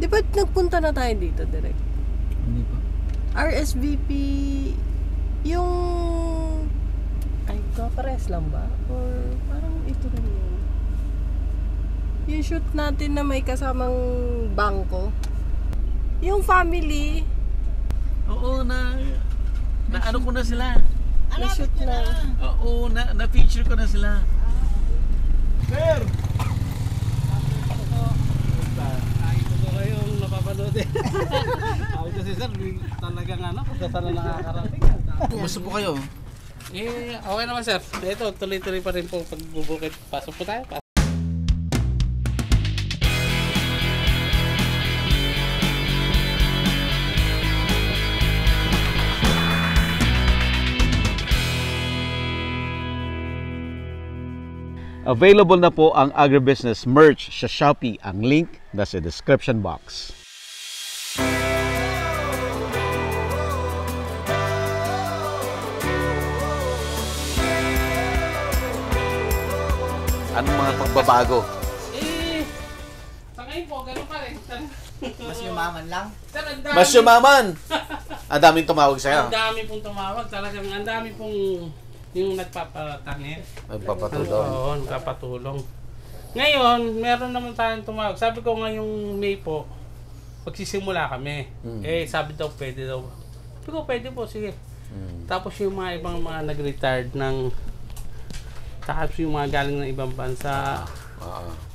Di ba nagpunta na tayo dito direct? Hindi pa. RSVP, yung... Ay, pares lang ba? Or parang ito rin yun? Yung shoot natin na may kasamang bangko. Yung family. Oo, na ano ko na sila. Na-shoot na. Oo, na-feature ko na sila. Sir! Ito ko kayong napapanood eh. Ako kasi sir, talagang kung saan na nakakarating. Kumusta po kayo? Okay naman sir. Ito, tuloy-tuloy pa rin po pagbubukid. Pasok po tayo. Available na po ang agribusiness merch sa Shopee. Ang link nasa description box. Anong mga pagbabago? Sa ngayon po, ganun pa rin. Mas yumaman lang. Sir, ang dami. Mas yumaman! Ang daming tumawag sa'yo. Ang dami pong tumawag. Talagang ang dami pong yung nagpapatangin. Nagpapatulong. Oo, nagpapatulong. Ngayon, meron naman tayong tumawag. Sabi ko ngayong May po, magsisimula kami. Sabi daw, pwede daw. Sabi ko, pwede po, sige. Tapos yung mga ibang mga nag-retired ng... Tapos yung mga galing ng ibang bansa,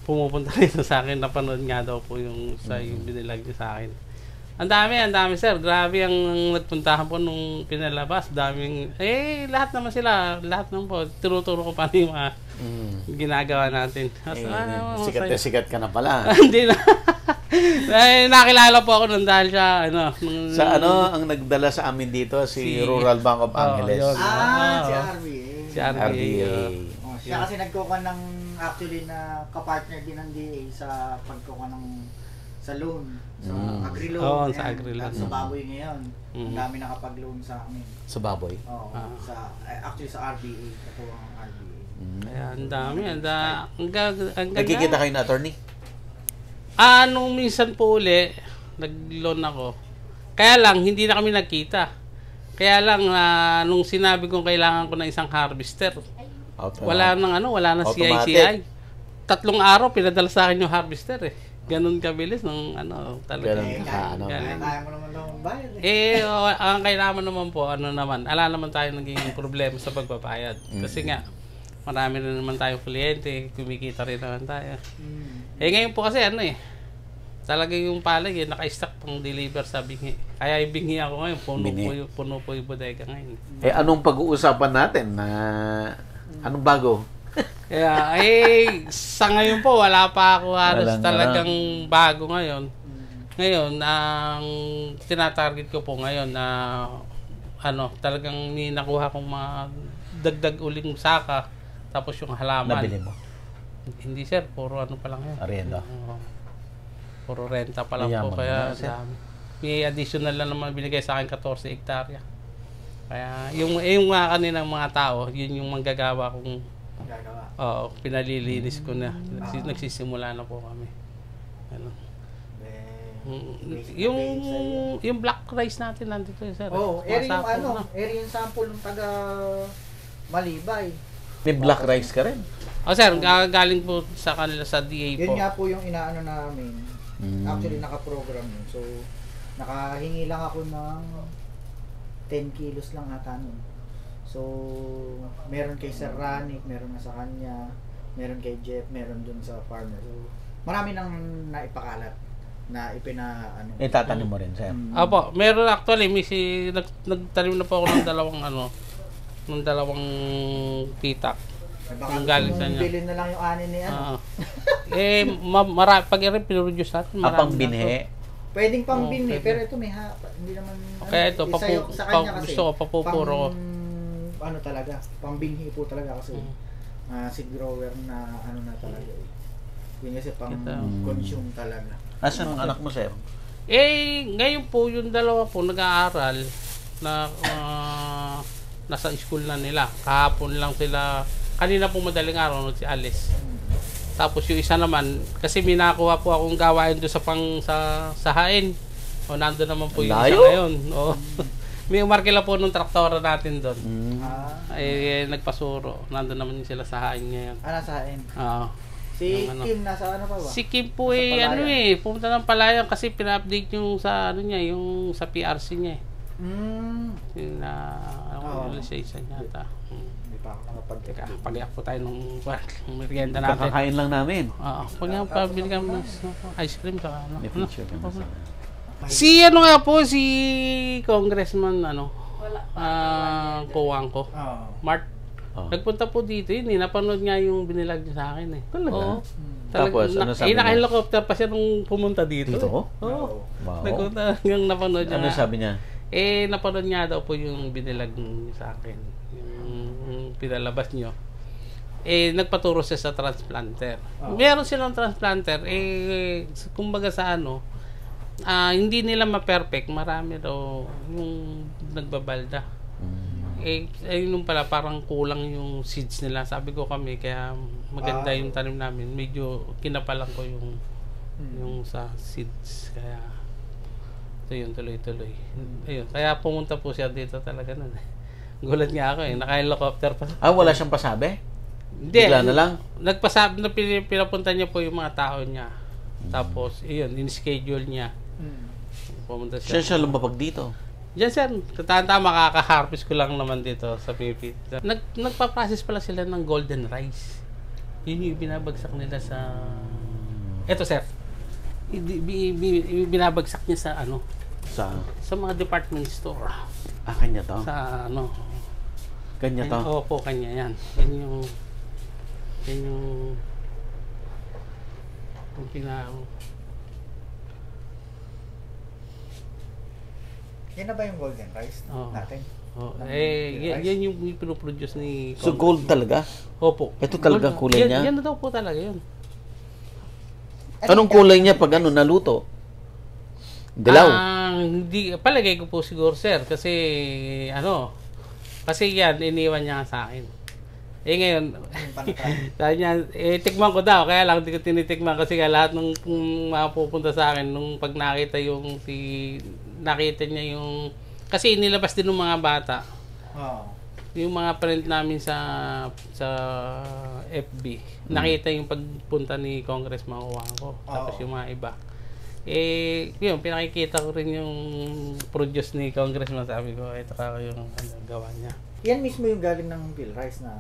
pumupunta rin sa akin, napanood nga daw po yung sa yung binilag niya sa akin. Ang dami sir, grabe ang nagpuntahan po nung pinalabas, daming, lahat naman sila, lahat naman po, tinuturo ko pa yung mga ginagawa natin. Sikat na sikat ka na pala. Hindi na. Nakilala po ako nun dahil siya, Sa ang nagdala sa amin dito, si Rural Bank of Angeles. Si RBA. Si RBA. Siya kasi nagkukuha ng actually na kapartner din ng DA sa pagkukuha ng sa loan, sa agri-loan. Oo, sa agri-loan. At sa baboy ngayon. Ang dami nakapag-loan sa amin. Sa baboy? Oo. Actually sa RBA, katuwang RBA. Kaya ang dami, ang ganda. Nagkikita kayo na attorney? Nung minsan po uli, nag-loan ako. Kaya lang, hindi na kami nagkita. Kaya lang, nung sinabi kong kailangan ko ng isang harvester, wala nang CICI. 3 araw, pinadala sa akin yung harvester eh. Ganun kabilis ng talaga. Kaya mo naman lang bayad eh. Ang kailangan naman po, ala naman tayo naging problema sa pagbabayad. Kasi nga, marami rin naman tayong kliyente, kumikita rin naman tayo. Ngayon po kasi talaga yung palay naka-stock pang deliver sa binhi. Kaya yung binhi ako ngayon, puno po yung bodega ngayon. Anong pag-uusapan natin na anong bago? Kaya sa ngayon po wala pa ako halos talagang bago ngayon. Ngayon, ang tinatarget ko po ngayon na talagang nakuha kong mga dagdag uling saka tapos yung halaman. Nabili mo? Hindi sir, puro pa lang yan. Arienda? Puro renta pa lang po, kaya dami. May additional lang naman binigay sa akin 14 hektarya. Kaya yung mga kaninang mga tao, yun yung manggagawa kong pinalilinis ko na. Nagsisimula na po kami. Yung black rice natin nandito sir. Eri yung sample ng taga Malibay. May black rice ka rin? Sir, galing po sa kanila sa DA po. Yun nga po yung inaano namin. Actually, naka-program yun. So, nakahingi lang ako ng 10 kilos lang ata nun. So, meron kay Sir Ranik, meron na sa kanya, meron kay Jeff, meron dun sa farmer. So, marami nang naipakalat na tatanim mo rin, sir? Apo, meron actually, nagtanim na po ako ng dalawang pitak. Baka galing sa inyo. bilhin na lang yung ani ni pag i-reproduce natin, marami binhi. Pwedeng pang binhi, pero ito may hindi naman kaya ito, sa kanya kasi, gusto ko papupuro. Talaga, pang binhi po talaga kasi seed grower na na talaga. Yun kasi pang consume talaga. Asan ang anak mo, sir? Ngayon po, yung dalawa po nag-aaral na nasa school na nila. Kahapon lang sila, kanina po madaling araw si Alice. Tapos yung isa naman, kasi may nakuha po akong gawain doon sa hain. O, nandun naman po yung isa Layo? ngayon. O, may umarkila po nung traktora natin doon. Ay, nagpasuro. Nandun naman sila sa hain ngayon. Nasa hain. Oo. Si Yung ano. Kim, nasa ano pa ba? Si Kim po Sa Palayan. pumunta ng Palayan kasi pina-update yung sa ano niya, yung sa PRC niya. Yung realization yata. Hindi pa ako nakapag-check. Teka, pag-iak po tayo ng merienda natin. Kakakain lang namin. Oo, pag nga pabili ka ng ice cream saka ano. May picture ka na sa Si ano nga po, si Congressman Kuwangko. Mart. Nagpunta po dito yun napanood nga yung binilag niya sa akin Talaga? Oo. Tapos, ano sabi niya? naka-helicopter pa siya nung pumunta dito. Dito? Oo. Wow. Nagpunta yung napanood niya. Ano sabi niya? Napanood niya daw po yung binilag niya sa akin. Yung pinalabas niyo. Nagpaturo siya sa transplanter. Meron silang transplanter. Kumbaga sa ano, hindi nila ma-perfect. Marami daw yung nagbabalda. Nung pala parang kulang yung seeds nila. Sabi ko kami, kaya maganda yung tanim namin. Medyo kinapalan ko yung sa seeds. Kaya ito yun, tuloy-tuloy. Ayun, kaya pumunta po siya dito talaga nun. Gulat nga ako naka-helicopter pa. Wala siyang pasabi? Hindi. Bigla na lang? Nagpasabi na pinapunta niya po yung mga tao niya. Tapos, iyon, in-schedule niya. Pumunta siya. Siya lumapag dito. Diyan sir, tama makaka-harvest ko lang naman dito sa Pipit. Nagpa-process pala sila ng golden rice. Yun yung binabagsak nila sa... Eto sir, binabagsak niya sa ano? Sa mga department store. Kanya to? Sa ano? Kanya to? Opo, kanya yan. Yung Yan na ba yung golden rice natin? Yan yung pinoproduce ni So gold talaga? Opo. Ito talaga kulay niya? Yan na daw po talaga yun. Anong kulay niya pag naluto? Dilaw? Hindi, palagay ko po siguro sir. Kasi kasi yan, iniwan niya sa akin. Ngayon, sabi niya, tikman ko daw. Kaya lang, hindi ko tinitikman kasi lahat ng mga pupunta sa akin, nung pag nakita niya yung, kasi inilabas din ng mga bata. Yung mga friend namin sa FB, nakita yung pagpunta ni Congressman Kuwangko. Tapos yung mga iba. Yun, pinakikita ko rin yung produce ni Congressman. Sabi ko, ito ka yung gawa niya. Yan mismo yung galing ng Bill Rice na...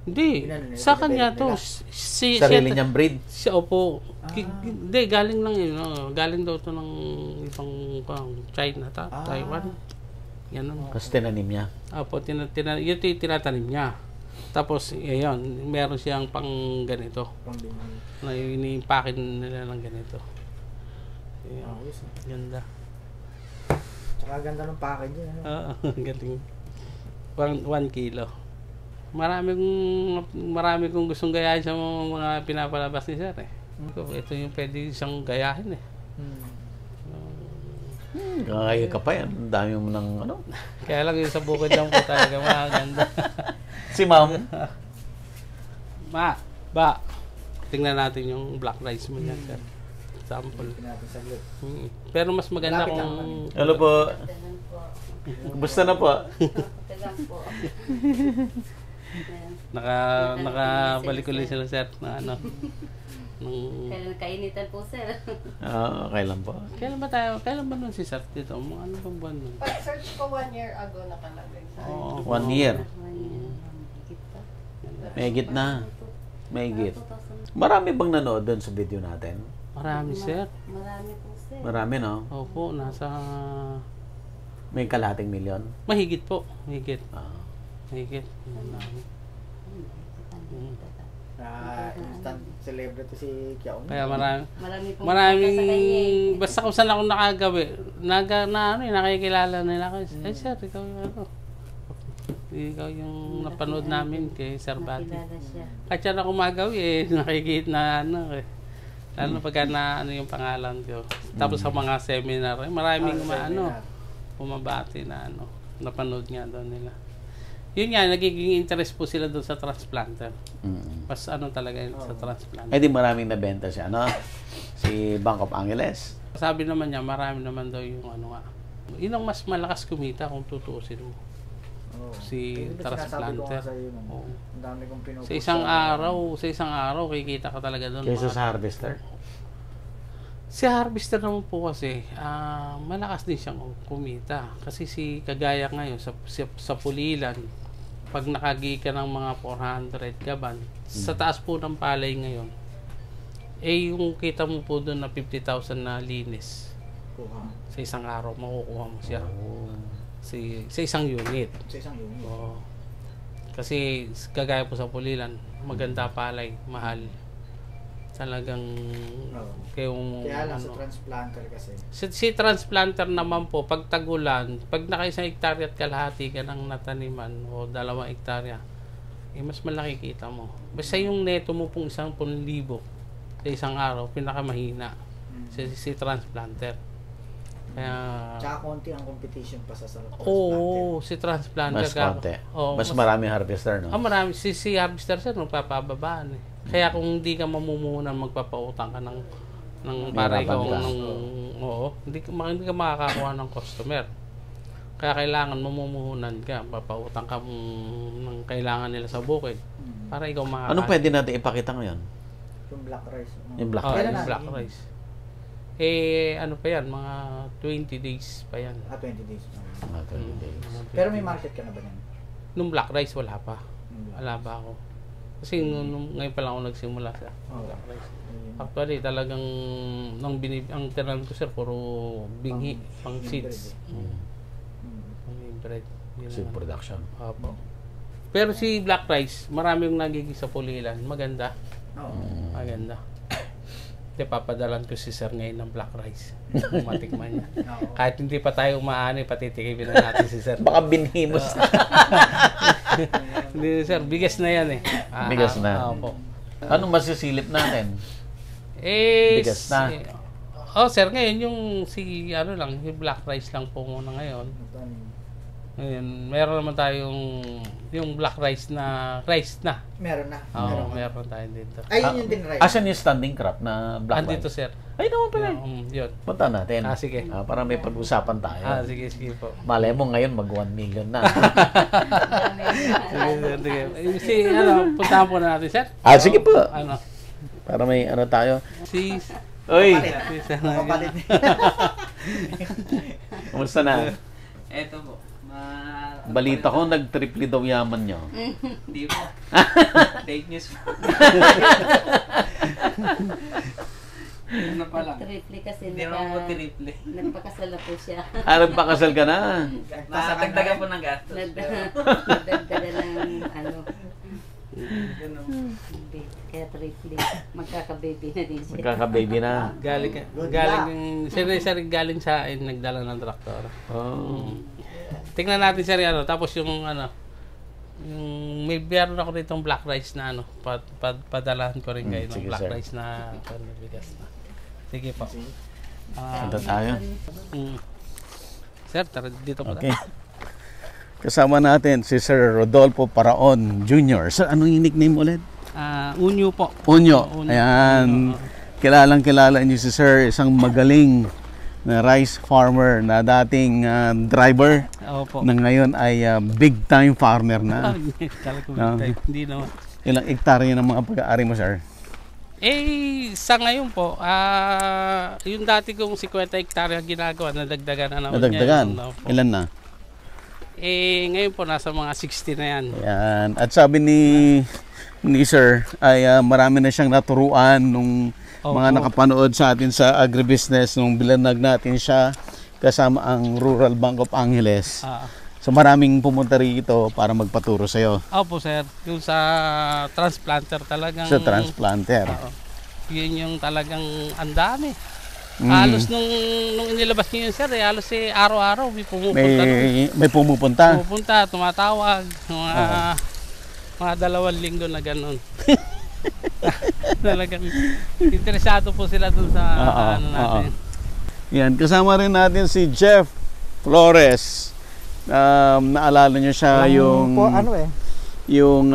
Hindi, sa kanya to. Sarili niyang breed? Opo. Hindi, galing lang yun. Galing daw to ng ibang China, Taiwan. Yan naman. Kasi tinanim niya? Opo, yun tinatanim niya. Tapos, yun, meron siyang pang ganito. Na ini-impake nila ng ganito. Ganda. Tsaka ganda ng package yun. Oo, galing. 1 kilo. Marami kong gustong gayahin sa mga pinapalabas ni sir Ito yung pwede siyang gayahin Kaya ka pa yan. Ang dami mo ng ano. Kaya lang yung sa bukod lang po talaga maganda. Si ma'am? Ba, tingnan natin yung black rice mo yan sir. Sample. Pero mas maganda kung... Hello po. Kumusta na po? Nakabalik ulit sila sir na ano. Kailan kainitan po sir? Kailan po? Kailan ba nun si sir dito? Ano bang buwan nun? Pag-search ko 1 year ago nakalagay sa 1 year. Mahigit na. Mahigit. Marami bang nanood doon sa video natin? Marami sir. Marami po sir. Marami no? Opo, nasa... May kalahating milyon? Mahigit po. Mahigit. Mahigit. Instant celebrity si Kiao. Kaya maraming Maraming basta kung saan ako nakagawi, nakikilala nila ako. Ay sir, ikaw yung ano. Ikaw yung napanood namin kay Sir Bati. Kahit siya na kumagawi nakikita na ano lalo pagka na ano yung pangalan ko. Tapos sa mga seminar, maraming umabati na ano, napanood nga doon nila. Yun nga, nagiging interest po sila doon sa transplanter. Mm. Mas ano talaga yun sa transplanter. Eh di maraming nabenta siya, no? Si Bank of Angeles. Sabi naman niya, marami naman daw yung ano nga. Yun ang mas malakas kumita kung tutuusin mo. Oo. Si Kasi sinasabi ko nga transplanter. sa'yo, no? Oo. Ang dami kong pinupost. Sa isang araw, kikita ka talaga doon. Kaysa sa harvester. Si harvester naman po kasi, malakas din siyang kumita. Kasi si kagaya ngayon, sa pulilan, pag nakagi ka ng mga 400 gaban, sa taas po ng palay ngayon, eh yung kita mo po doon na 50,000 na linis, Kuha. sa isang araw, makukuha mo siya. Sa isang unit. Sa isang unit. Oo. Kasi kagaya po sa pulilan, maganda palay, mahal. Talagang Oo. kaya Kaya lang sa transplanter kasi. si transplanter naman po, pag tagulan, pag naka 1 hektarya at kalahati ka ng nataniman o 2 hektarya, eh mas malaki kita mo. Basta yung neto mo pong 10,000 sa isang araw, pinakamahina si transplanter. Kaya Tsaka konti ang competition pa sa transplanter. oo, si transplanter Mas konti. Oo, Mas maraming harvester, no? marami si harvester sir magpapababaan eh. Kaya kung hindi ka mamumuhunan, magpapautang ka ng para ikaw Mahirapan ka. oo, hindi ka makakakuha ng customer. Kaya kailangan mamumuhunan ka, papautang ka ng kailangan nila sa bukid para ikaw makakain. Anong pwede natin ipakita ngayon? Yung black rice. Yung black Oh, rice. yung black rice. Eh, ano pa yan? Mga 20 days pa yan. 20 days. Mga 20 days. Pero may market ka na ba niyan? Nung black rice, wala pa. Yung black Wala pa ako. Kasi ngayon pa lang ako nagsimula sa black rice. Actually, talagang ang tinanim ko sir, puro binhi, pang seeds. Pang bread. Yun Si lang. production. Opo. Pero si black rice, marami yung nagiging sa pulilan. Maganda. Oo. Maganda. Hindi, papadalan ko si sir ngayon ng black rice. Matikman niya. Oo. Kahit hindi pa tayo umaani, patitikipin na natin si sir. Baka binhimos. Hindi sir, bigas na yan eh. Bigas na. Opo. Anong masisilip natin? Bigas na. sir, ngayon yung yung black rice lang po muna ngayon. Ngayon, meron naman tayong yung black rice na. Meron na. Oo, meron tayo dito. Ay, yun yung din rice. Asan yung standing crop na black Andito rice? sir. Ay, naman pala. Yun. Punta natin. Sige. Para may pag-usapan tayo. Sige po. Malay mo ngayon mag 1 million na. Sige. Puntahan po na natin sir. Sige po. Ano? Para may tayo. Si Oy, sir. Kapalit. kumusta na? Eto po. Balita ko nag-triple daw yaman nyo. Hindi po. Fake news po. Ano pa lang? Triple kasi Hindi naman po triple. nagpakasala po siya. Nagpakasal ka na. Nakatagdagan po ng gastos. Nagdagdagan ng ano, Ganun. kaya triple. Magkaka-baby na din siya. Magkaka-baby na. Galing sa akin, nagdala ng traktor. Oh. Tingnan natin sir tapos yung may meron ako ditong black rice na padalahan ko rin kayo ng sige, black sir. rice na bigas na. Sige po. Punta tayo. Sir, tara dito po. Okay. Kasama natin si Sir Rodolfo Paraon Jr. Sir, anong yung nickname ulit? Unyo po. Unyo. Unyo. Ayan. Kilalang-kilala niyo si Sir, isang magaling na rice farmer na dating driver Opo. na ngayon ay big time farmer na. Kala ko No. hindi naman. Ilang hektarya ng mga pag-aari mo, sir? Sa ngayon po, yung dati kong 50 hektarya ginagawa, nadagdagan na naman Nadagdagan? niya. Opo. Ilan na? Ngayon po, nasa mga 60 na yan. Ayan. At sabi ni Sir ay marami na siyang naturuan nung mga nakapanood sa atin sa agribusiness nung bilanag natin siya kasama ang Rural Bank of Angeles. So maraming pumunta rito para magpaturo sa iyo. Opo sir, yung sa transplanter talagang Sa transplanter. Yun yung talagang ang dami. Halos nung inilabas niyo yun sir, halos araw-araw may pumupunta. May pumupunta. Pumupunta, tumatawag, mga 2 linggo na gano'n. Talagang interesado po sila dun sa natin. Yan, kasama rin natin si Jeff Flores Naalala nyo siya yung yung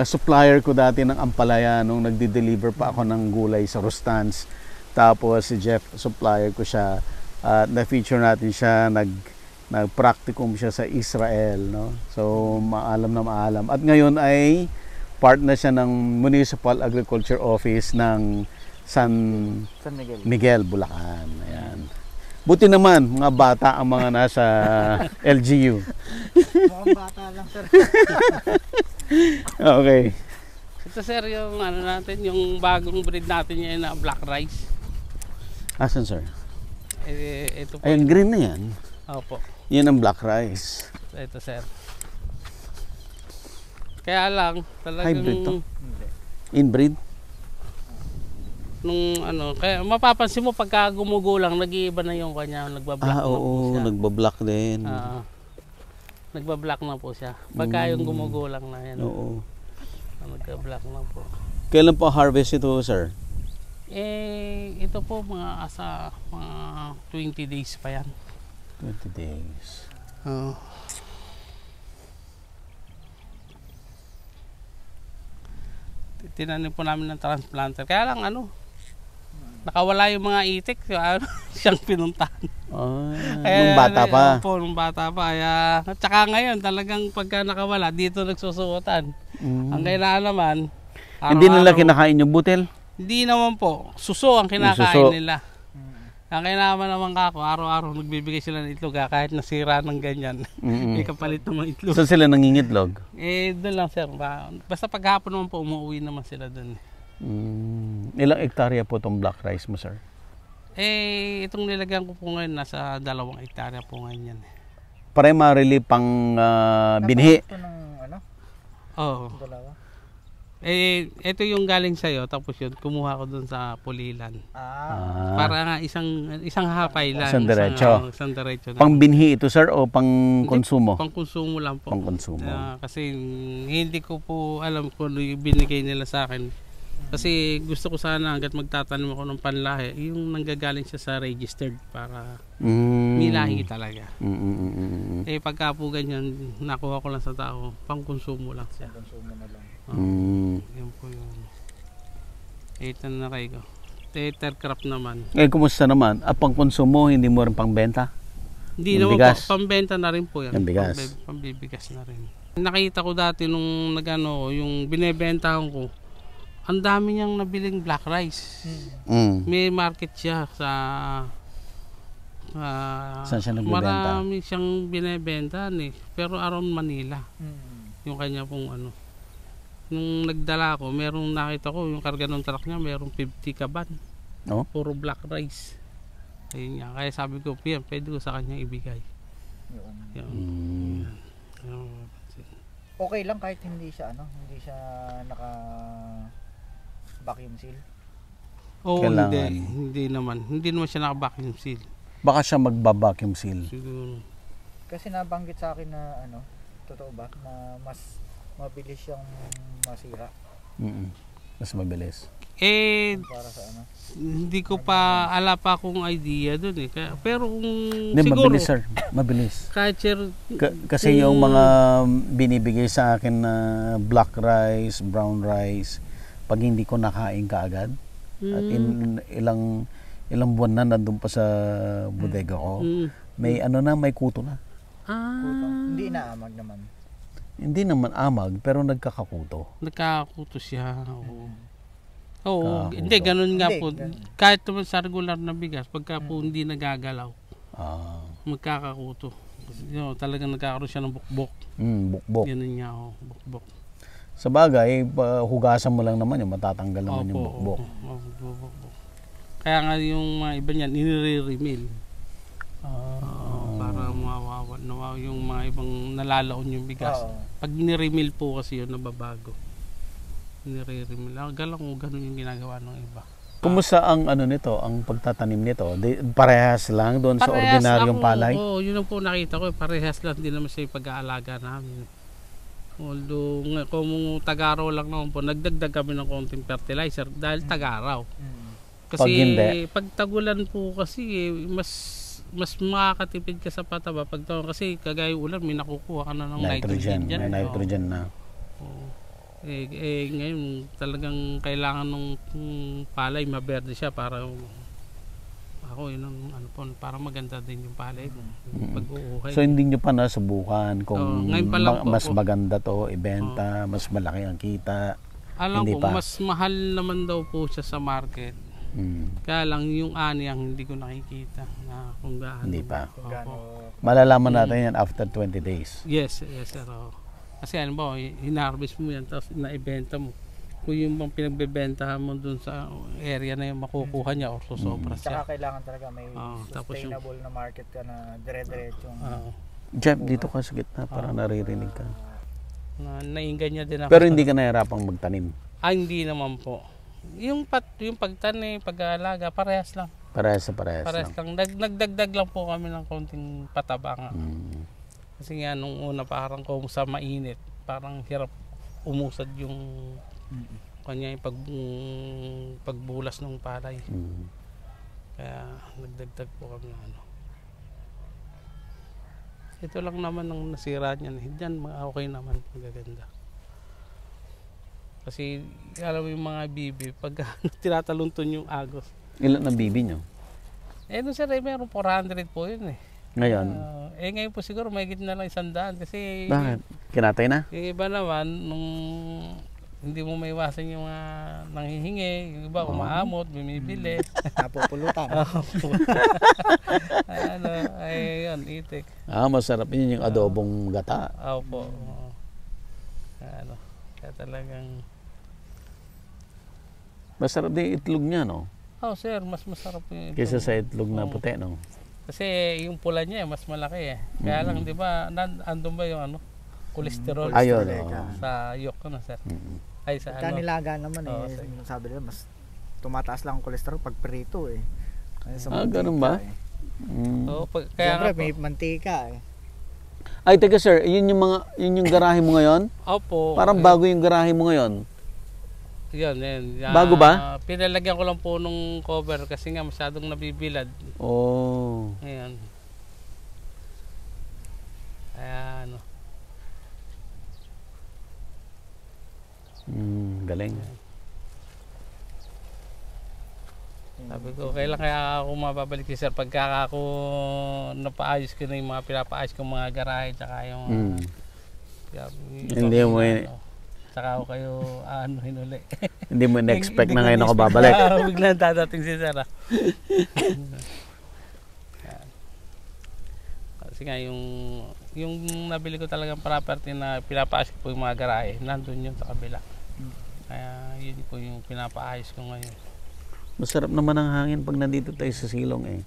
supplier ko dati ng ampalaya nung nagde-deliver pa ako ng gulay sa Rustans. Tapos si Jeff, supplier ko siya. Na-feature natin siya, nag-practicum siya sa Israel, no? So maalam na maalam. At ngayon ay part na siya ng Municipal Agriculture Office ng San Miguel, Bulacan. Ayan. Buti naman, mga bata ang mga nasa LGU. Mukhang bata lang, sir. Okay. Ito sir, yung ano natin, yung bagong breed natin yan na black rice. Asan, sir? Ito po. Ayun, green na yan. Opo. Yan ang black rice. Ito sir. Kaya lang, talagang... Hybrid to? Inbreed? Nung ano, kaya mapapansin mo pagka gumugulang, nag-iiba na yung kanya, nagbablock na po Oo, siya. nagbablock din. Nagbablock na po siya. Pagka yung gumugulang na yan. Oo. Nagka-block na po. Kailan po harvest ito, sir? Ito po mga 20 days pa yan. 20 days. Oo. Tinanim po namin ng transplanter. Kaya lang nakawala yung mga itik. Siyang pinuntahan. Nung bata pa. Opo, nung bata pa. Kaya, tsaka ngayon talagang pagka nakawala, dito nagsusuotan. Ang kailangan naman, Hindi nila kinakain yung butil? Hindi naman po. Suso ang kinakain nila. Ang kailangan naman kako, araw-araw nagbibigay sila ng itlog kahit nasira ng ganyan. May kapalit ng mga itlog. Saan sila nangingitlog? Doon lang sir. Basta paghapon naman po, umuwi naman sila doon. Ilang hektarya po itong black rice mo, sir? Itong nilagyan ko po ngayon, nasa 2 hektarya po ngayon yan. Primarily pang binhi. Ito ng Oo. dalawa. Ito yung galing sa'yo, tapos yun, kumuha ko doon sa Pulilan. Para nga isang hapay lang. Isang diretso. Isang diretso. Pang binhi ito, sir, o pang konsumo? Pang konsumo lang po. Pang konsumo. Kasi hindi ko po alam kung ano yung binigay nila sa akin. Kasi gusto ko sana hanggat magtatanim ako ng panlahi, yung nanggagaling siya sa registered para milahi talaga. Pagka po ganyan, nakuha ko lang sa tao, pang konsumo lang siya. Konsumo na lang. Yan po yun. Ito na kayo. Tethercraft naman. Kumusta naman? Pang konsumo, hindi mo rin pang benta? Hindi yung naman bigas? po, pambenta na rin po yan. Yung bigas? Pambibigas na rin. Nakita ko dati nung yung binebentahan ko, ang dami niyang nabiling black rice. May market siya sa saan siya nagbebenta? Marami siyang binebenta pero around Manila. Yung kanya pong nung nagdala ko, merong nakita ko yung karga ng truck niya, merong 50 kaban. Puro black rice. Ayun nga, kaya sabi ko, pwede ko sa kanya ibigay. Yun. Okay lang kahit hindi siya naka vacuum seal. Hindi naman siya naka-vacuum seal. Baka siya magba-vacuum seal. Siguro. Kasi nabanggit sa akin na totoo ba na mas mabilis siyang masira. Mas mabilis. Para sa hindi ko pa pa akong idea doon pero kung siguro mabilis, sir. Mabilis. Kahit kasi yung mga binibigay sa akin na black rice, brown rice, pag hindi ko nakain kaagad, at ilang buwan na nandun pa sa bodega ko, may may kuto na. Hindi inaamag naman. Hindi naman amag, pero nagkakakuto. Nagkakakuto siya. Hindi, ganun nga po. Kahit naman sa regular na bigas, pagka po hindi nagagalaw, magkakakuto. Talagang nagkakaroon siya ng bukbok. Bukbok. Ganun nga, bukbok. Sa bagay, hugasan mo lang naman yung matatanggal naman yung bukbok. Kaya nga yung mga iba niyan, inire-remeal. Para mawawa yung mga ibang nalalaon yung bigas. Pag nire-remeal po kasi yun, nababago. Nire-remeal. Galang ko, ganun yung ginagawa ng iba. Kumusta ang nito, ang pagtatanim nito? Parehas lang doon sa ordinaryong palay? Oo, yun ang po nakita ko. Parehas lang din naman siya yung pag-aalaga namin. Although, kung tag-araw lang naman po, nagdagdag kami ng konting fertilizer dahil tag-araw. Kasi pag tagulan po kasi mas mas makakatipid ka sa pataba pag kasi kagaya ulan may nakukuha ka na ng Nitrogen, nitrogen dyan. may nitrogen na. Oo. Ngayon talagang kailangan ng palay maberde siya para ako yun ang para maganda din yung palay mo. Pag-uuhay. So hindi nyo pa nasubukan kung ngayon pa lang po mas ako. maganda to ibenta, mas malaki ang kita. Alam Hindi ko, pa. mas mahal naman daw po siya sa market. Kaya lang yung ani ang hindi ko nakikita na kung gaano. Hindi pa. Opo. Malalaman natin yan after 20 days. Yes sir. Oo. Kasi ano ba, hinarvest mo yan tapos naibenta mo. Kung yung bang pinagbebentahan mo dun sa area na yung makukuha niya or susobra siya. Tsaka kailangan talaga may tapos yung- sustainable na market ka na dire-diretsong. Jeff, dito ka sa gitna para naririnig ka. Nainggan niya din ako. Pero hindi ka nahirapang magtanim. Hindi naman po. Yung pagtanim, pag-aalaga, parehas lang. Parehas sa parehas Parehas lang. lang. Nagdagdag lang po kami ng konting pataba nga. Mm. Kasi nga nung una parang kung sa mainit, parang hirap umusad yung kanya yung pagbulas ng palay. Mm. Kaya nagdagdag po kami ng ano. Ito lang naman ang nasira niyan. Diyan okay naman, magaganda. Kasi alam mo yung mga bibi, pag tinatalunton yung agos. Ilan ang bibi nyo? Nung sir, meron 400 po yun eh. Ngayon? Ngayon po siguro may na lang 100 kasi Bakit? Kinatay na? yung iba naman nung hindi mo maiwasan yung mga nanghihingi, yung iba umaamot, bumibili. Napupulutan. Yun, itik. Masarap yun yung adobong gata. Opo. Kaya talagang Masarap din itlog niya, no? sir, mas masarap yung Kaysa sa itlog na puti, no? kasi yung pula niya mas malaki eh. Kaya lang, di ba, andun ba yung kolesterol Ayun, sa yolk ko na, sir? Ay, sa Kanilaga naman sige. sabi nila mas tumataas lang ang cholesterol pag prito eh. Kaya sa ganun ba? Kaya Siyempre, nga may po. mantika eh. Ay, teka sir, yun yung garahe mo ngayon? Opo. Parang bago yung garahe mo ngayon. Yun. Bago ba? Pinalagyan ko lang po nung cover kasi nga masyadong nabibilad. Oh. Ngayon. Kaya Galing. sabi ko, kailan kaya ako mababalik si sir pagka ako napaayos ko na yung mga pinapaayos ko mga garahe tsaka yung Hindi mo tsaka ako kayo hinuli. hindi mo na-expect na ngayon ako babalik. Biglang dadating si sir. Kasi nga yung nabili ko talagang property na pinapaayos ko po yung mga garahe, nandun yun sa kabila. Kaya yun po yung pinapaayos ko ngayon. Masarap naman ang hangin pag nandito tayo sa silong eh.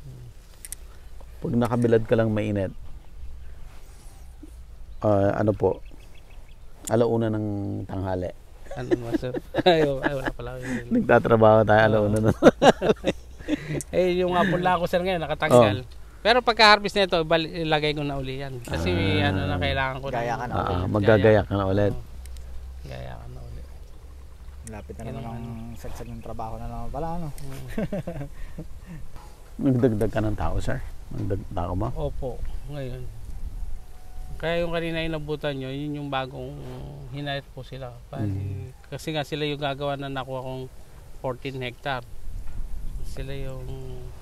Pag nakabilad ka lang mainit. Alauna ng tanghali. Ano naman sir? Ay, wala pala. Nagtatrabaho tayo alauna na. Yung apula ko sir ngayon nakatanggal. Pero pagka-harvest nito, ilagay ko na uli yan. Kasi na kailangan ko Gaya ka na ulit. Maggagaya ka na ulit. Gaya ka na ulit. Lapit na naman ang sagsag ng trabaho na naman pala, ano? Nagdagdag ka ng tao, sir? Nagdagdag tao mo? Opo, ngayon. Kaya yung kanina inabutan nyo, yun yung bagong hinayat po sila. Kasi nga sila yung gagawa na nakuha kong 14 hectare. Sila yung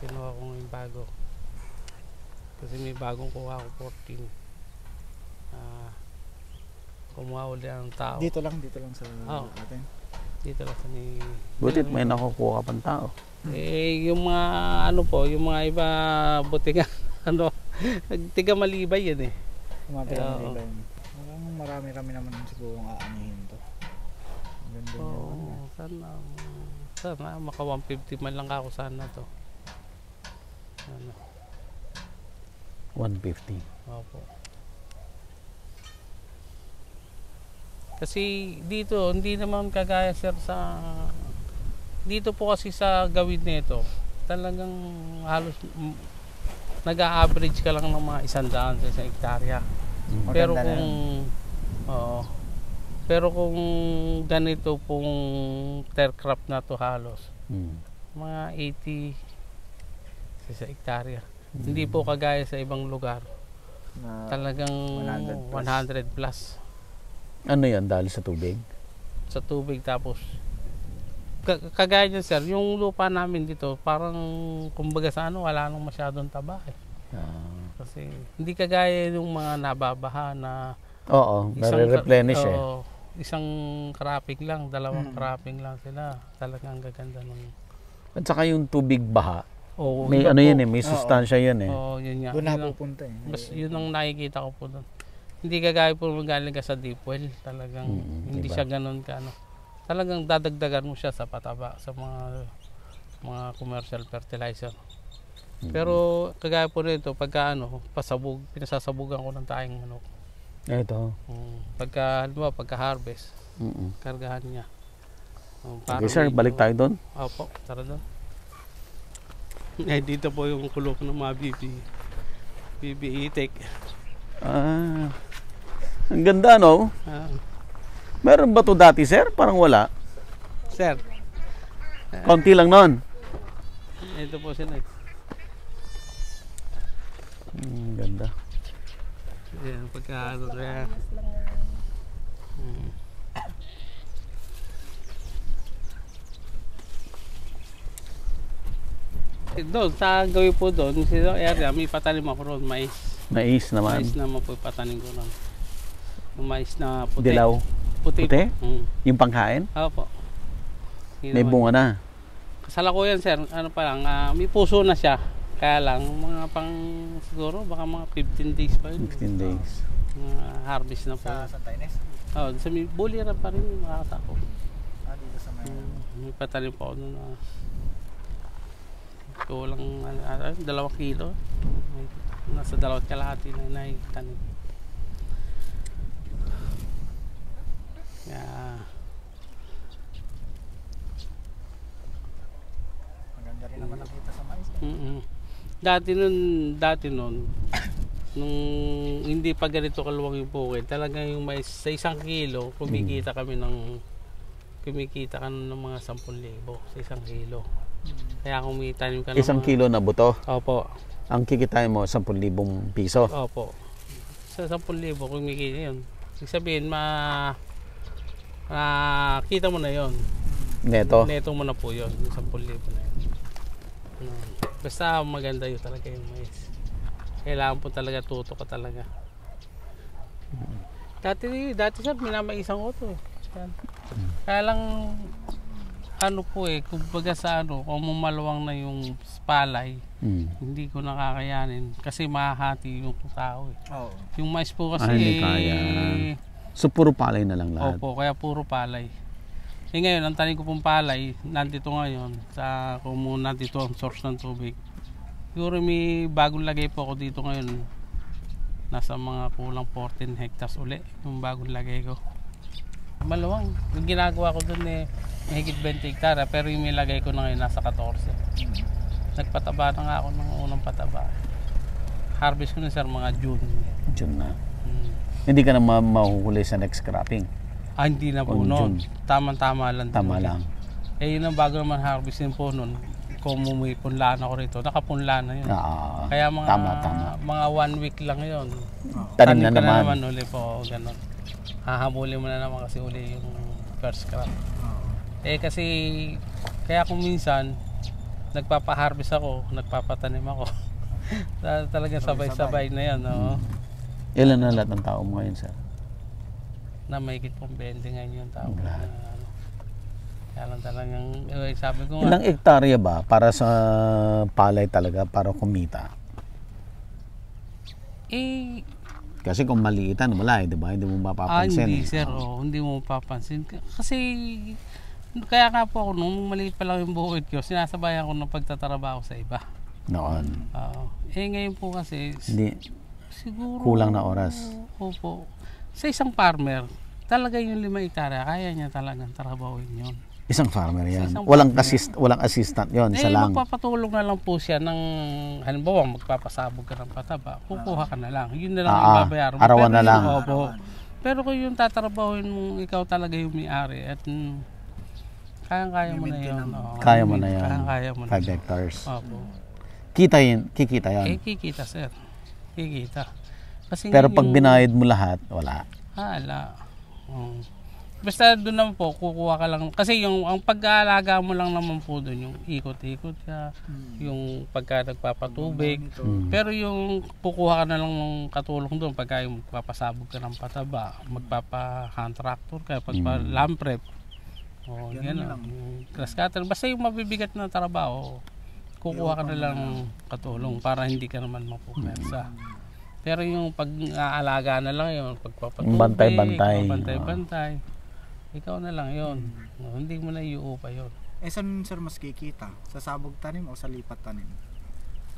kinuha kong yung bago. Kasi may bagong kuha ko 14. Kumuha ulit ang tao. Dito lang sa atin. Dito lang sa ni... Butit may nakukuha ka pang tao. Yung mga yung mga iba buti nga tiga malibay yan eh. Marami naman siguro ang aanihin to. Ganda Sana maka 150 man lang ako sana to. 150. Opo. Kasi dito hindi naman kagaya sir sa dito po kasi sa gawid nito talagang halos nag-a-average ka lang ng mga 100 sa hektarya. Pero kung ganito pong tercrop na to halos mga 80 sa hektarya. Hindi po kagaya sa ibang lugar. Na Talagang 100 plus. 100 plus Ano yan dahil sa tubig? sa tubig. Tapos kagaya niyan sir, yung lupa namin dito parang kumbaga sa ano, wala nang masyadong taba eh. Kasi hindi kagaya yung mga nababaha na Oo, nare-replenish eh. oo, isang cropping lang, dalawang cropping lang sila. Talagang gaganda nung At saka yung tubig baha, oo, may iba ano po. yun eh, may sustansya yun eh. Oo, yun nga. doon Yun ang- napupunta eh. Bas, yun ang nakikita ko po doon. Hindi kagaya po galing ka sa deep well. Talagang hindi diba? siya ganun ka ano. Talagang dadagdagan mo siya sa pataba, sa mga commercial fertilizer. Pero kagaya po nito, pagka ano, pasabog, pinasasabugan ko ng tayong manok. Ito. Pagka, halimbawa, pagka harvest, Mm-mm. kargahan niya. Okay sir, balik tayo doon. Opo, tara doon. Eh, dito po yung kulok ng mga BB itik. Ang ganda no? Meron ba to dati sir? Parang wala. Sir, Konti lang nun. ito po sila eh. Ganda. Ayan, pagka ano kaya. Doon, sa gawin po doon, sa area, may patanim ako roon, mais. Mais naman. Mais naman po ipatanim ko roon. Yung mais na puti. Dilaw. Puti. Puti? Po. Yung pangkain? Opo. Yun May naman. bunga na. Kasala ko yan, sir. Ano pa lang, may puso na siya. Kaya lang, mga pang siguro, baka mga 15 days pa yun. 15 days. Mga harvest na po. Sa Santa Ines? Oh, sa may bulira pa rin yung makakata ko. Dito sa may... May patanim pa ako nun na kulang 2 kilo. Nasa 2 kalahati na naitanim. Yeah. Maganda rin naman nakita sa mais. Dati nun, nung hindi pa ganito kaluwag yung bukid, talagang yung mais sa 1 kilo, kumikita ka ng mga 10,000 sa 1 kilo. Kaya kumitanim ka ng 1 kilo na buto. Opo. Ang kikitain mo 10,000 piso. Opo. Sa 10,000 kumikita yun. Ibig sabihin, kita mo na yun. Neto. Neto mo na po yun, yung 10,000 na yun. Basta maganda yun talaga yung mais. Kailangan po talaga tuto ka talaga. Dati sir, minamaisan ko to eh. Yan. Kaya lang, ano po eh, kumbaga sa ano, kung maluwang na yung palay, hindi ko nakakayanin kasi mahahati yung tao eh. Oo. Yung mais po kasi Hindi kaya. So puro palay na lang lahat. opo, kaya puro palay. Eh ngayon, ang tanim ko pong palay, nandito ngayon, kung nandito ang source ng tubig. Siguro may bagong lagay po ako dito ngayon. Nasa mga kulang 14 hectares uli, yung bagong lagay ko. Maluwang. Yung ginagawa ko dun eh, higit 20 hektara, pero yung nilagay ko na ngayon nasa 14. Nagpataba na nga ako ng unang pataba. Harvest ko na sir mga June. June na. Hindi ka na mahuhuli sa next cropping. Hindi na po On noon. June. Tama lang. Tama lang. Eh yun ang bago naman harvestin po noon. Kung may punlaan ako rito, nakapunlaan na yun. Kaya mga 1 week lang yun. Tanim na ka naman. uli po, ganun. Hahabulin mo na naman kasi uli yung first crop. Eh kasi, kaya kung minsan, nagpapa-harvest ako, nagpapatanim ako. Talagang sabay-sabay na yan. No? Ilan na lahat ng tao mo ngayon sir? Na mahigit pong 20 ngayon yung tao. Lahat. Kaya lang talagang, sabi ko Ilang hektarya ba para sa palay talaga para kumita? Kasi kung maliitan, wala eh, di ba? Hindi mo mapapansin. Hindi sir, hindi mo mapapansin. Kasi, kaya nga po ako, nung maliit pa lang yung buhid ko, sinasabayan ko ng pagtatrabaho sa iba. Noon. Ngayon po kasi, Hindi. siguro, Kulang na oras. Opo. Sa isang farmer, talaga yung 5 hektarya, kaya niya talagang trabahuin yun. Isang farmer yan. Isang Walang farmer. walang assistant yon, isa lang. Magpapatulong na lang po siya ng, halimbawa, magpapasabog ka ng pataba, kukuha ka na lang. Yun na lang ibabayaran mo. Arawan na lang. Opo. Pero kung yung tatrabahuin mo, ikaw talaga yung may-ari at kayang-kaya mo na yun. Kaya mo na yan. Kayang-kaya mo na 5 hectares. Opo. kikita yan. Kikita sir. Kikita. Kasi Pero ngayon pag binayad mo lahat, wala. Wala. Basta doon naman po, kukuha ka lang. Kasi ang pag-aalaga mo lang naman po doon, yung ikot-ikot ka, yung pagka nagpapatubig. Pero yung kukuha ka na lang ng katulong doon, pagka yung magpapasabog ka ng pataba, magpapa-hand tractor ka, pagpa-lamp prep. Yan grass cutter. Basta yung mabibigat na trabaho, kukuha ka na lang katulong para hindi ka naman mapupersa. Pero yung pag-aalaga na lang yun, pagpapatubig, bantay-bantay, ikaw na lang yun. Hindi mo na iuupa yun. Saan sir mas kikita? Sa sabog tanim o sa lipat tanim?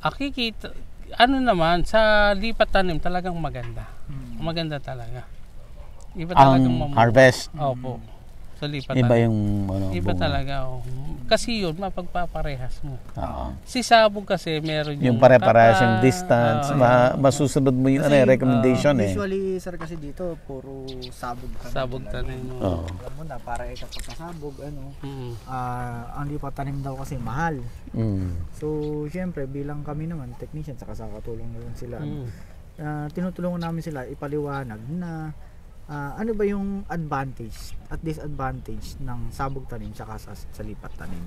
Kikita, naman, sa lipat tanim talagang maganda. Maganda talaga. Iba talagang Ang harvest. Opo. Sa lipat Iba tanim. yung Iba bunga. talaga. Kasi yun, mapagpaparehas mo. Oo. Si sabog kasi meron Yung pare-parehas yung kata, distance, masusunod mo yung recommendation Usually sir kasi dito, puro sabog tanim. Sabog talaga. tanim. Oo. Alam mo na, para ikaw pagkasabog, ang lipat tanim daw kasi mahal. So, syempre, bilang kami naman, technician, saka sa katulong na rin sila, tinutulungan namin sila ipaliwanag na ano ba yung advantage at disadvantage ng sabog tanim saka sa lipat tanim.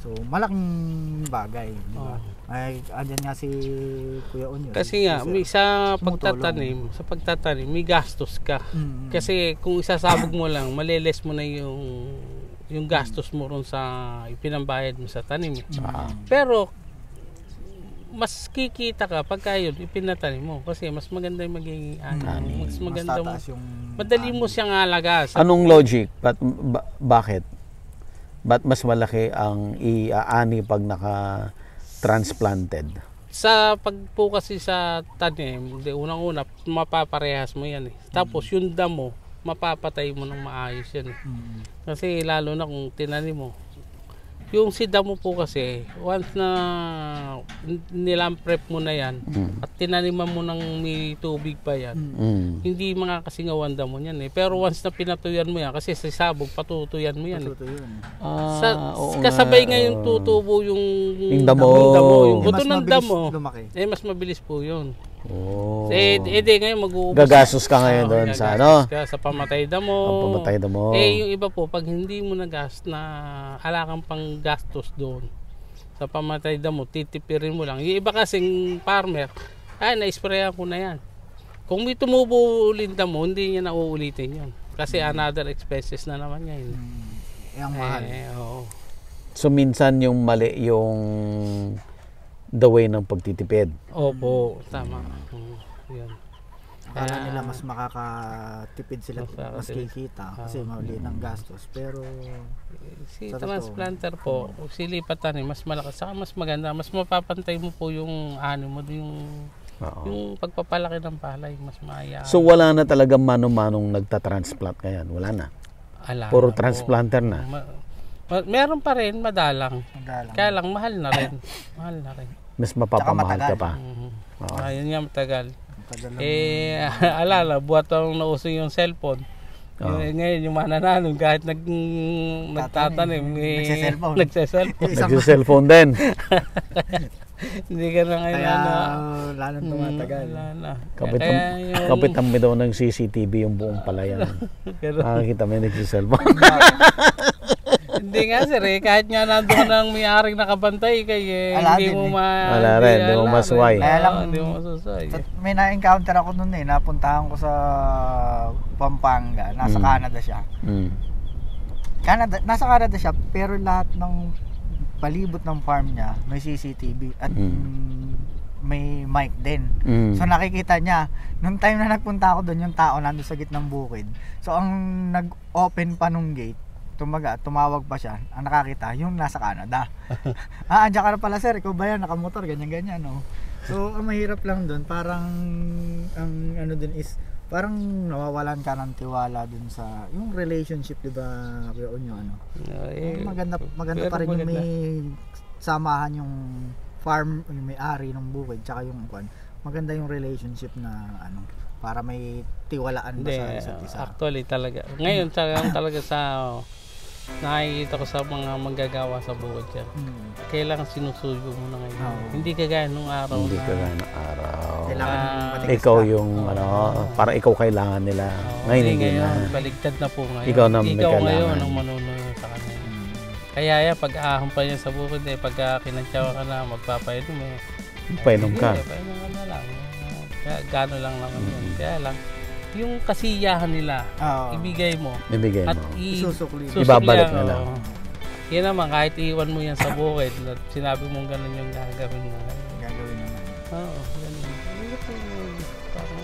So, malaking bagay, di ba? Ay, andyan nga si Kuya Onyo. Kasi nga, may sa pagtatanim, may gastos ka. Kasi kung isasabog mo lang, maliles mo na yung gastos mo ron sa ipinambayad mo sa tanim. Pero mas kikita ka pagka yun ipinatanim mo kasi mas maganda yung magiging mas maganda mo. Madali mo siyang alaga. Anong logic? Bakit? Ba't mas malaki ang iaani pag naka-transplanted? Sa pagpo kasi sa tanim, unang-una mapaparehas mo yan eh. Tapos yung damo, mapapatay mo ng maayos yan eh. Kasi lalo na kung tinanim mo. Yung sida mo po kasi, once na nilamprep mo na yan, at tinaniman mo ng may tubig pa yan, hindi makakasingawan damo yan eh. Pero once na pinatuyan mo yan, kasi sa sabog, patutuyan mo yan eh. Kasabay ngayon tutubo yung damo. Yung buto ng damo, mas mabilis po yun. Ngayon gagastos ka ngayon doon sa sa pamatay damo. Yung iba po pag hindi mo na alakang pang gastos doon sa pamatay damo, titipirin mo lang. Yung iba kasing farmer, na-sprayan ko na yan. Kung may tumubo ulit damo, hindi niya na uulitin yun. Kasi another expenses na naman yan. Ang mahal. Oo. So minsan yung mali yung the way ng pagtitipid. Opo, tama. Yun. Akala nila mas makakatipid sila, mas kikita kasi mali ng gastos. Pero si transplanter po, silipat tanim, mas malakas, saka mas maganda, mas mapapantay mo po yung mo, yung pagpapalaki ng palay, mas maaya. So wala na talaga mano-manong nagtatransplant ngayon, wala na. Puro transplanter na. Meron pa rin, madalang. Kaya lang, mahal na rin. Mas mapapamahal ka pa. Ayun nga, matagal. Alala, buhat ang nauso yung cellphone. Ngayon, yung manananon, kahit nagtatanim, nagsiselfone din. Hindi ka na ngayon lalong tumatagal. Kapit ang daw ng CCTV yung buong palayan. Nakakita mo yung nagsiselfone. Hindi nga sir kahit nga nandun ng may-aring nakabantay hindi mo masway. Hindi mo masasay. May na-encounter ako noon napuntahan ko sa Pampanga, nasa Canada siya. Nasa Canada siya pero lahat ng palibot ng farm niya may CCTV at may mic din. So nakikita niya nung time na nagpunta ako doon yung tao nandun sa gitnang bukid. So ang nag-open pa nung gate, tumawag pa siya, ang nakakita yung nasa Canada. Andiyan ka na pala sir, ikaw ba yan, nakamotor, ganyan-ganyan, no? So, ang mahirap lang doon, parang, ang ano dun is, parang nawawalan ka ng tiwala dun sa, yung relationship, di ba, Kuya Onyo, ano? Maganda pa rin yung may samahan yung farm, yung may-ari ng bukid, tsaka yung, maganda yung relationship na, para may tiwalaan ba sa isa't isa. Actually talaga. Ngayon talaga sa nakikita ko sa mga manggagawa sa bukod dyan. Kailangan sinusuyo mo na ngayon. Oo. Hindi kagaya nung araw Hindi na. ka na araw. Kailangan matigas Ikaw lang. yung para ikaw kailangan nila. Oo, Ngayon hindi na. baligtad na po ngayon. Ikaw na may Ikaw ngayon kailangan. ang manunod sa kanya. Kaya yan, pag ahon pa niya sa bukid, pagka kinantsawa ka na, magpapainom Painom ka. Painom ka na lang. Kaya gano'n lang naman yun. Kaya lang, yung kasiyahan nila, Oo. ibigay mo. Ibigay At mo. Isusukli. susuklihan, Ibabalik nila. oo. Yan naman, kahit iwan mo yan sa bukid, at sinabi mong gano'n yung gagawin mo. Gagawin naman. Oo, ganun. Parang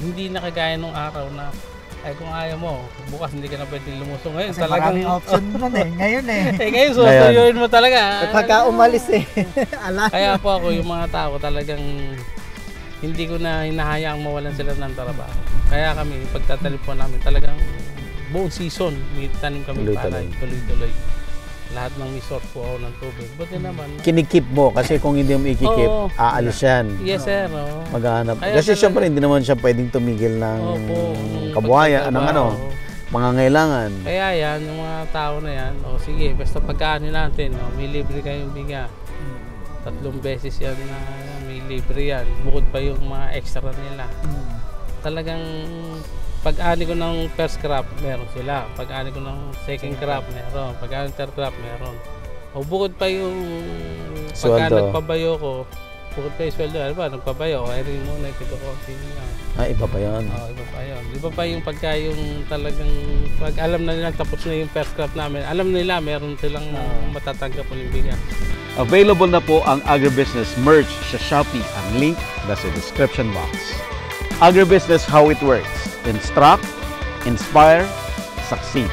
hindi na kagaya nung araw na ay kung ayaw mo, bukas hindi ka na pwedeng lumusong. Ngayon Kasi talagang maraming option nun eh. Ngayon eh. ngayon susuyuin mo talaga. Pagka umalis eh. Ala. Kaya po ako, yung mga tao talagang hindi ko na hinahayaang mawalan sila ng trabaho. Kaya kami, pagtatanim po namin, talagang buong season, may tanim kami Tuloy-tuloy. palay, tuloy-tuloy. Lahat ng may source po ako ng tubig. Buti naman. Kinikip mo kasi kung hindi mo ikikip, Oo. aalis yan. Yes, sir. Oo. Maghanap. Kaya Kasi talaga- syempre hindi naman siya pwedeng tumigil ng Opo, kabuhayan, ng pagtatrabaho. mga ngailangan. Kaya yan, yung mga tao na yan, o sige, basta pagkaanin natin, may libre kayong biga. 3 beses yan na may libre yan. Bukod pa yung mga extra nila. Talagang pag-ani ko ng first crop, meron sila. Pag-ani ko ng second crop, meron. Pag-ani third crop, meron. O bukod pa yung pagka Sweldo. nagpabayo ko, bukod pa yung sweldo, ano ba, nagpabayo, ay rin mo na ito-coffee niya. Iba pa yun. Iba pa yun. Iba pa yung pagka yung talagang, pag alam na nila tapos na yung first crop namin, alam nila meron silang matatanggap uling bigas. Available na po ang agribusiness merch sa Shopee. Ang link nasa description box. Agribusiness, how it works. Instruct, inspire, succeed.